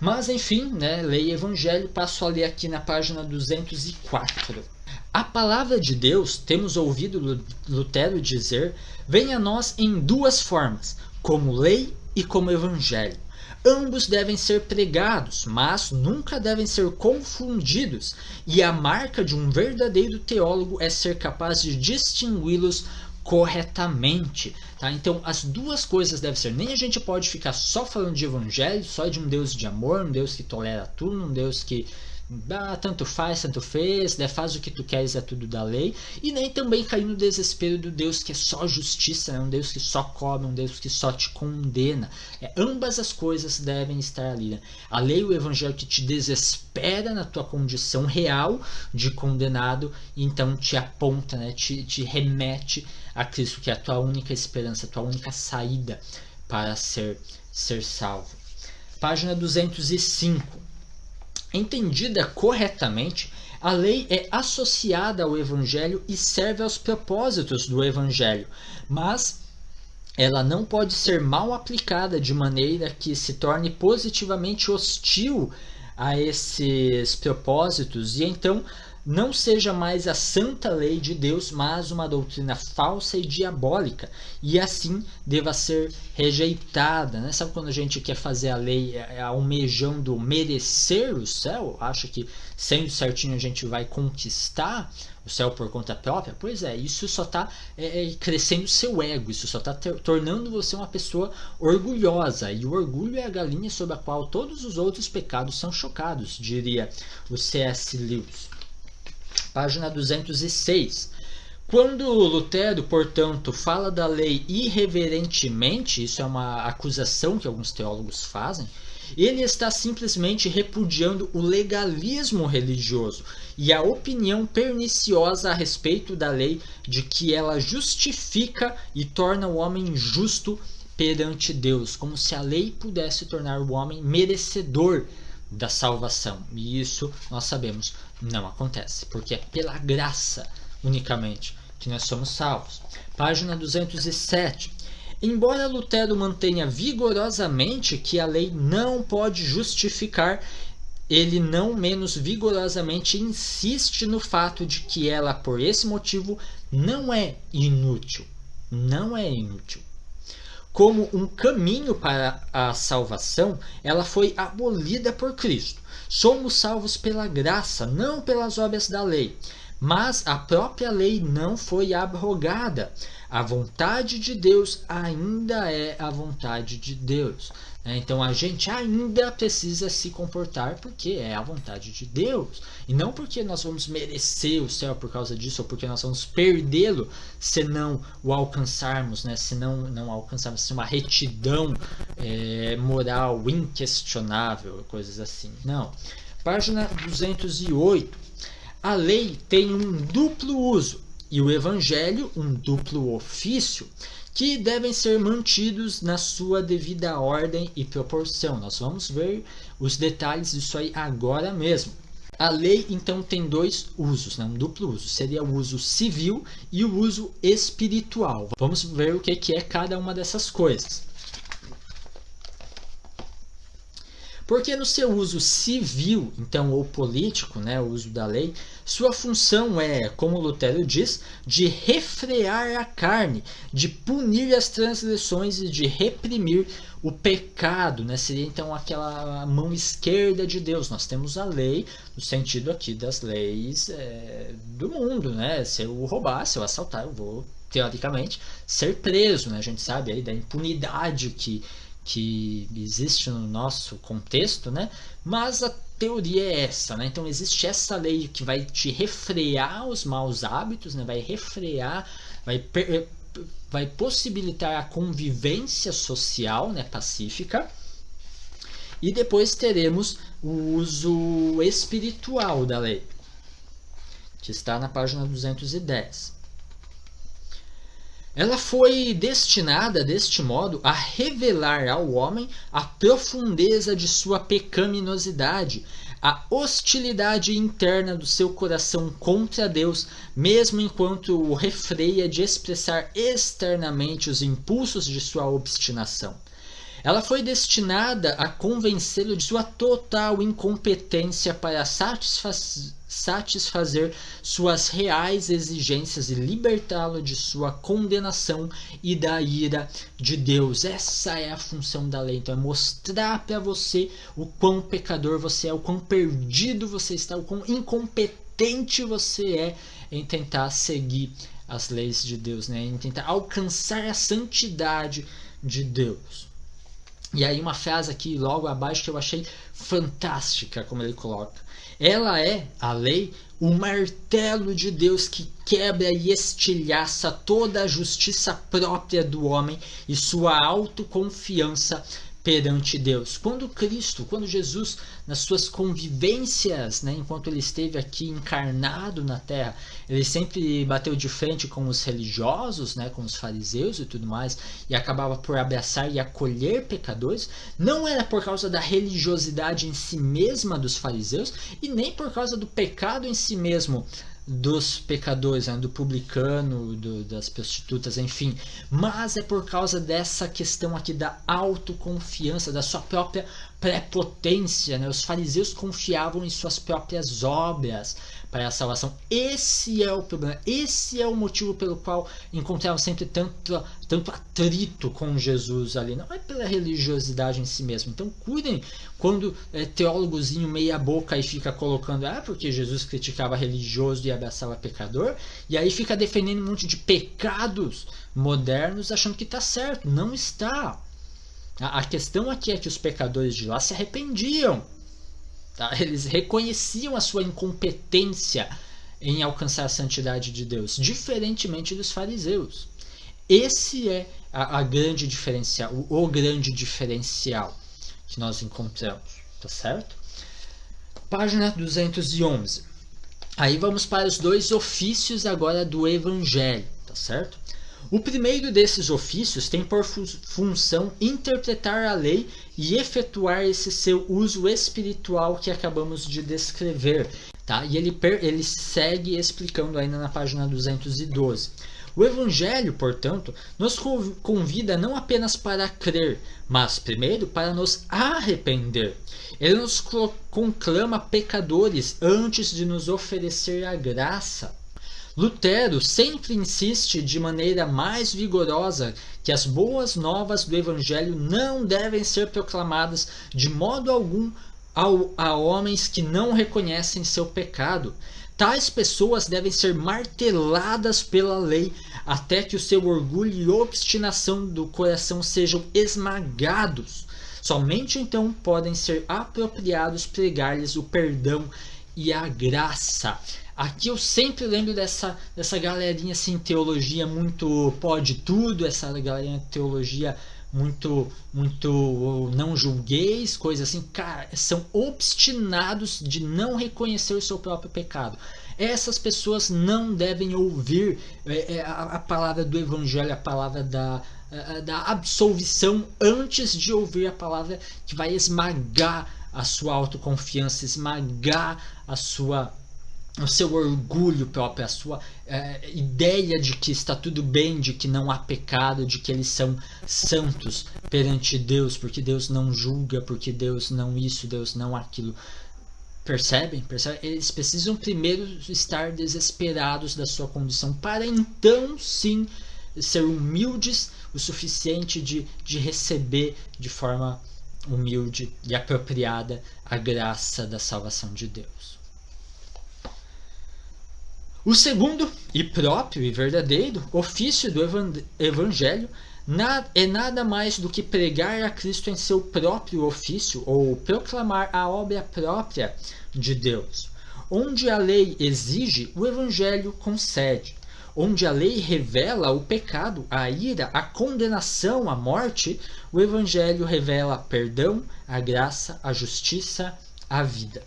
mas enfim, lei e evangelho, passo a ler aqui na página 204. A palavra de Deus, temos ouvido Lutero dizer, vem a nós em duas formas, como lei e como evangelho. Ambos devem ser pregados, mas nunca devem ser confundidos, e a marca de um verdadeiro teólogo é ser capaz de distingui-los corretamente. Então as duas coisas devem ser, nem a gente pode ficar só falando de evangelho, só de um Deus de amor, um Deus que tolera tudo, um Deus que tanto faz, tanto fez, né? Faz o que tu queres, é tudo da lei, e nem também cair no desespero do Deus que é só justiça, né? Um Deus que só cobra, um Deus que só te condena. Ambas as coisas devem estar ali, né? A lei e o evangelho que te desespera na tua condição real de condenado, então te aponta, né? te remete a Cristo, que é a tua única esperança, a tua única saída para ser salvo. Página 205. Entendida corretamente, a lei é associada ao Evangelho e serve aos propósitos do Evangelho, mas ela não pode ser mal aplicada de maneira que se torne positivamente hostil a esses propósitos e então não seja mais a santa lei de Deus, mas uma doutrina falsa e diabólica, e assim deva ser rejeitada, né? Sabe quando a gente quer fazer a lei almejando merecer o céu? Acha que sendo certinho a gente vai conquistar o céu por conta própria? Pois é, isso só está crescendo seu ego, isso só está tornando você uma pessoa orgulhosa, e o orgulho é a galinha sobre a qual todos os outros pecados são chocados, diria o C.S. Lewis. Página 206. Quando Lutero, portanto, fala da lei irreverentemente, isso é uma acusação que alguns teólogos fazem, ele está simplesmente repudiando o legalismo religioso e a opinião perniciosa a respeito da lei de que ela justifica e torna o homem justo perante Deus, como se a lei pudesse tornar o homem merecedor da salvação. E isso nós sabemos não acontece, porque é pela graça unicamente que nós somos salvos. Página 207. Embora Lutero mantenha vigorosamente que a lei não pode justificar, ele não menos vigorosamente insiste no fato de que ela, por esse motivo, não é inútil. Não é inútil. Como um caminho para a salvação, ela foi abolida por Cristo. Somos salvos pela graça, não pelas obras da lei. Mas a própria lei não foi abrogada. A vontade de Deus ainda é a vontade de Deus. Então a gente ainda precisa se comportar porque é a vontade de Deus. E não porque nós vamos merecer o céu por causa disso, ou porque nós vamos perdê-lo se não o alcançarmos, né? Se não alcançarmos uma retidão moral inquestionável, coisas assim. Não. Página 208. A lei tem um duplo uso e o evangelho um duplo ofício, que devem ser mantidos na sua devida ordem e proporção. Nós vamos ver os detalhes disso aí agora mesmo. A lei, então, tem dois usos, né? Um duplo uso. Seria o uso civil e o uso espiritual. Vamos ver o que é cada uma dessas coisas. Porque no seu uso civil, então, ou político, né, o uso da lei, sua função é, como Lutero diz, de refrear a carne, de punir as transgressões e de reprimir o pecado, né? Seria então aquela mão esquerda de Deus. Nós temos a lei no sentido aqui das leis do mundo, né? Se eu roubar, se eu assaltar, eu vou, teoricamente, ser preso, né? A gente sabe aí da impunidade que existe no nosso contexto, né? Mas a teoria é essa, né? Então existe essa lei que vai te refrear os maus hábitos, né? Vai refrear, vai possibilitar a convivência social, né? Pacífica. E depois teremos o uso espiritual da lei, que está na página 210. Ela foi destinada, deste modo, a revelar ao homem a profundeza de sua pecaminosidade, a hostilidade interna do seu coração contra Deus, mesmo enquanto o refreia de expressar externamente os impulsos de sua obstinação. Ela foi destinada a convencê-lo de sua total incompetência para satisfazer suas reais exigências e libertá-lo de sua condenação e da ira de Deus. Essa é a função da lei. Então é mostrar para você o quão pecador você é, o quão perdido você está, o quão incompetente você é em tentar seguir as leis de Deus, né? Em tentar alcançar a santidade de Deus. E aí uma frase aqui logo abaixo que eu achei fantástica, como ele coloca. Ela é, a lei, o martelo de Deus que quebra e estilhaça toda a justiça própria do homem e sua autoconfiança perante Deus. Quando Jesus, nas suas convivências, né, enquanto ele esteve aqui encarnado na Terra, ele sempre bateu de frente com os religiosos, né, com os fariseus e tudo mais, e acabava por abraçar e acolher pecadores. Não era por causa da religiosidade em si mesma dos fariseus, e nem por causa do pecado em si mesmo dos pecadores, né, do publicano, das prostitutas, enfim, mas é por causa dessa questão aqui da autoconfiança, da sua própria prepotência, né? Os fariseus confiavam em suas próprias obras para a salvação. Esse é o problema, esse é o motivo pelo qual encontravam sempre tanto atrito com Jesus ali, não é pela religiosidade em si mesmo. Então cuidem quando teólogozinho meia boca aí fica colocando, porque Jesus criticava religioso e abraçava pecador, e aí fica defendendo um monte de pecados modernos achando que está certo. Não está. A questão aqui é que os pecadores de lá se arrependiam. Tá? Eles reconheciam a sua incompetência em alcançar a santidade de Deus, diferentemente dos fariseus. Esse é a grande diferencial, o grande diferencial que nós encontramos, tá certo? Página 211. Aí vamos para os dois ofícios agora do Evangelho, tá certo? O primeiro desses ofícios tem por função interpretar a lei e efetuar esse seu uso espiritual que acabamos de descrever, tá? E ele segue explicando ainda na página 212. O Evangelho, portanto, nos convida não apenas para crer, mas primeiro para nos arrepender. Ele nos conclama pecadores antes de nos oferecer a graça. Lutero sempre insiste de maneira mais vigorosa que as boas novas do Evangelho não devem ser proclamadas de modo algum a homens que não reconhecem seu pecado. Tais pessoas devem ser marteladas pela lei até que o seu orgulho e obstinação do coração sejam esmagados. Somente então podem ser apropriados pregar-lhes o perdão e a graça. Aqui eu sempre lembro dessa galerinha assim, teologia muito pode tudo, essa galerinha de teologia muito não julgueis, coisa assim, cara, são obstinados de não reconhecer o seu próprio pecado. Essas pessoas não devem ouvir a palavra do Evangelho, a palavra da absolvição, antes de ouvir a palavra que vai esmagar a sua autoconfiança, esmagar o seu orgulho próprio, a sua ideia de que está tudo bem, de que não há pecado, de que eles são santos perante Deus, porque Deus não julga, porque Deus não isso, Deus não aquilo. Percebem? Eles precisam primeiro estar desesperados da sua condição, para então sim ser humildes o suficiente de receber de forma humilde e apropriada a graça da salvação de Deus. O segundo, e próprio e verdadeiro, ofício do Evangelho é nada mais do que pregar a Cristo em seu próprio ofício, ou proclamar a obra própria de Deus. Onde a lei exige, o Evangelho concede. Onde a lei revela o pecado, a ira, a condenação, a morte, o Evangelho revela perdão, a graça, a justiça, a vida.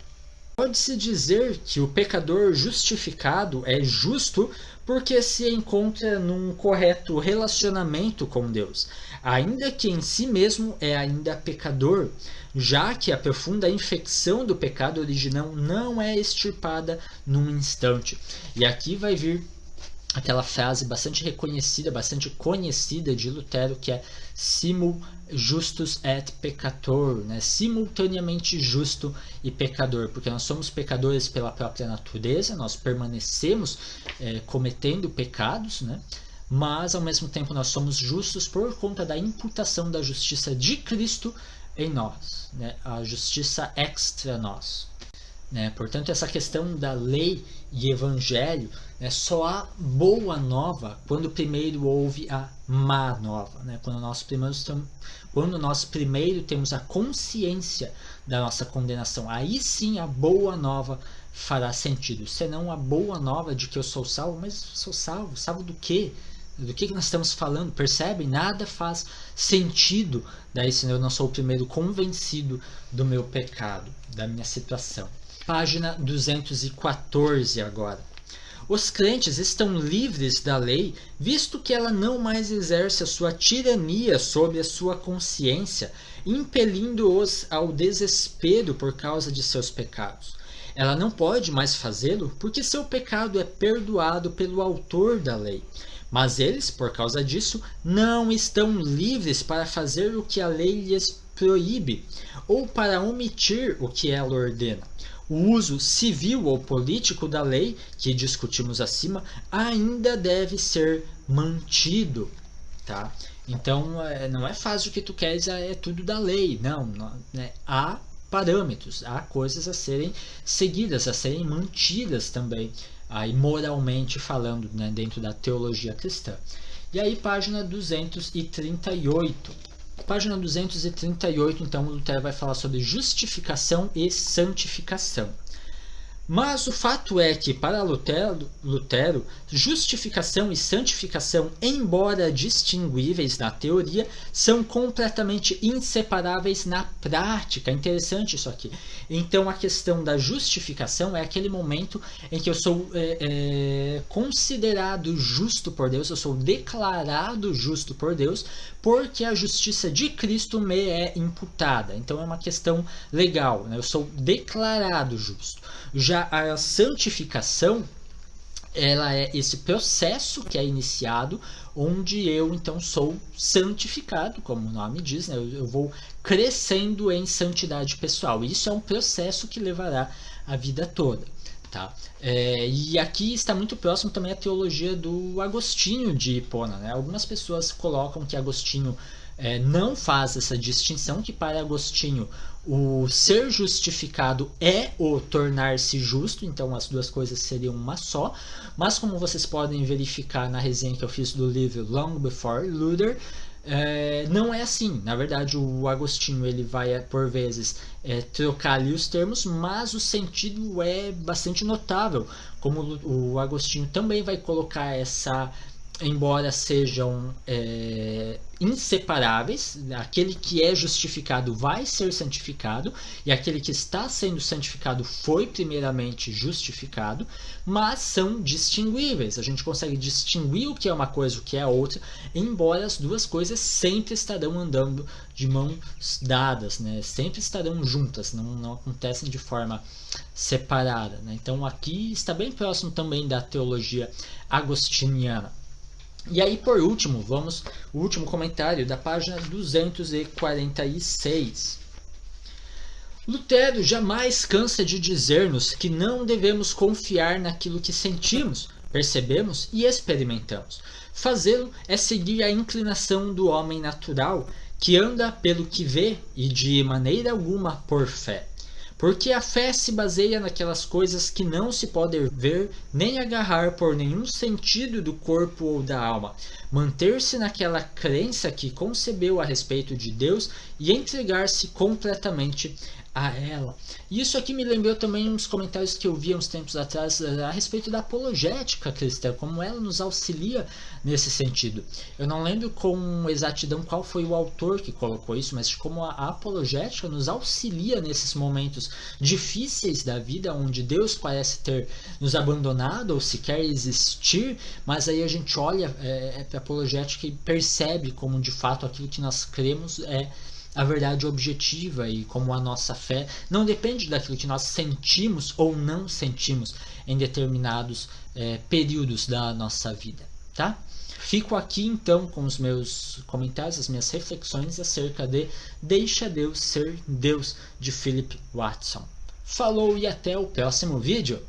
Pode-se dizer que o pecador justificado é justo porque se encontra num correto relacionamento com Deus, ainda que em si mesmo é ainda pecador, já que a profunda infecção do pecado original não é extirpada num instante. E aqui vai vir aquela frase bastante reconhecida, bastante conhecida de Lutero, que é simul justus et peccator, né? Simultaneamente justo e pecador, porque nós somos pecadores pela própria natureza, nós permanecemos cometendo pecados, né? Mas ao mesmo tempo nós somos justos por conta da imputação da justiça de Cristo em nós, né? A justiça extra nós. né? Portanto, essa questão da lei e evangelho, né, só há boa nova quando primeiro houve a má nova, né? Quando nós primeiro temos a consciência da nossa condenação, aí sim a boa nova fará sentido. Senão a boa nova de que eu sou salvo, mas sou salvo, salvo do quê? Do que nós estamos falando? Percebem? Nada faz sentido daí se eu não sou o primeiro convencido do meu pecado, da minha situação. Página 214 agora. Os crentes estão livres da lei, visto que ela não mais exerce a sua tirania sobre a sua consciência, impelindo-os ao desespero por causa de seus pecados. Ela não pode mais fazê-lo porque seu pecado é perdoado pelo autor da lei. Mas eles, por causa disso, não estão livres para fazer o que a lei lhes proíbe, ou para omitir o que ela ordena. O uso civil ou político da lei, que discutimos acima, ainda deve ser mantido. Tá? Então, não é fácil o que tu queres, é tudo da lei. Não, né? Há parâmetros, há coisas a serem seguidas, a serem mantidas também, aí moralmente falando, né, dentro da teologia cristã. E aí, página 238. Página 238, então, Lutero vai falar sobre justificação e santificação. Mas o fato é que, para Lutero, justificação e santificação, embora distinguíveis na teoria, são completamente inseparáveis na prática. É interessante isso aqui. Então, a questão da justificação é aquele momento em que eu sou considerado justo por Deus, eu sou declarado justo por Deus, porque a justiça de Cristo me é imputada. Então, é uma questão legal, né? Eu sou declarado justo. Já a santificação, ela é esse processo que é iniciado, onde eu então sou santificado, como o nome diz, né? Eu vou crescendo em santidade pessoal. Isso é um processo que levará a vida toda. Tá? E aqui está muito próximo também a teologia do Agostinho de Hipona. Né? Algumas pessoas colocam que Agostinho não faz essa distinção, que para Agostinho o ser justificado é o tornar-se justo, então as duas coisas seriam uma só, mas como vocês podem verificar na resenha que eu fiz do livro Long Before Luther, não é assim. Na verdade, o Agostinho ele vai por vezes trocar ali os termos, mas o sentido é bastante notável, como o Agostinho também vai colocar essa, embora sejam inseparáveis, aquele que é justificado vai ser santificado, e aquele que está sendo santificado foi primeiramente justificado, mas são distinguíveis. A gente consegue distinguir o que é uma coisa e o que é outra, embora as duas coisas sempre estarão andando de mãos dadas, né? Sempre estarão juntas, não acontecem de forma separada. Né? Então aqui está bem próximo também da teologia agostiniana. E aí, por último, o último comentário da página 246. Lutero jamais cansa de dizer-nos que não devemos confiar naquilo que sentimos, percebemos e experimentamos. Fazê-lo é seguir a inclinação do homem natural, que anda pelo que vê e de maneira alguma por fé. Porque a fé se baseia naquelas coisas que não se podem ver nem agarrar por nenhum sentido do corpo ou da alma. Manter-se naquela crença que concebeu a respeito de Deus e entregar-se completamente a ela. E isso aqui me lembrou também uns comentários que eu vi uns tempos atrás a respeito da apologética cristã, como ela nos auxilia nesse sentido. Eu não lembro com exatidão qual foi o autor que colocou isso, mas como a apologética nos auxilia nesses momentos difíceis da vida, onde Deus parece ter nos abandonado ou sequer existir, mas aí a gente olha para a apologética e percebe como de fato aquilo que nós cremos é a verdade objetiva, e como a nossa fé não depende daquilo que nós sentimos ou não sentimos em determinados períodos da nossa vida, tá? Fico aqui então com os meus comentários, as minhas reflexões acerca de Deixa Deus Ser Deus, de Philip Watson. Falou e até o próximo vídeo!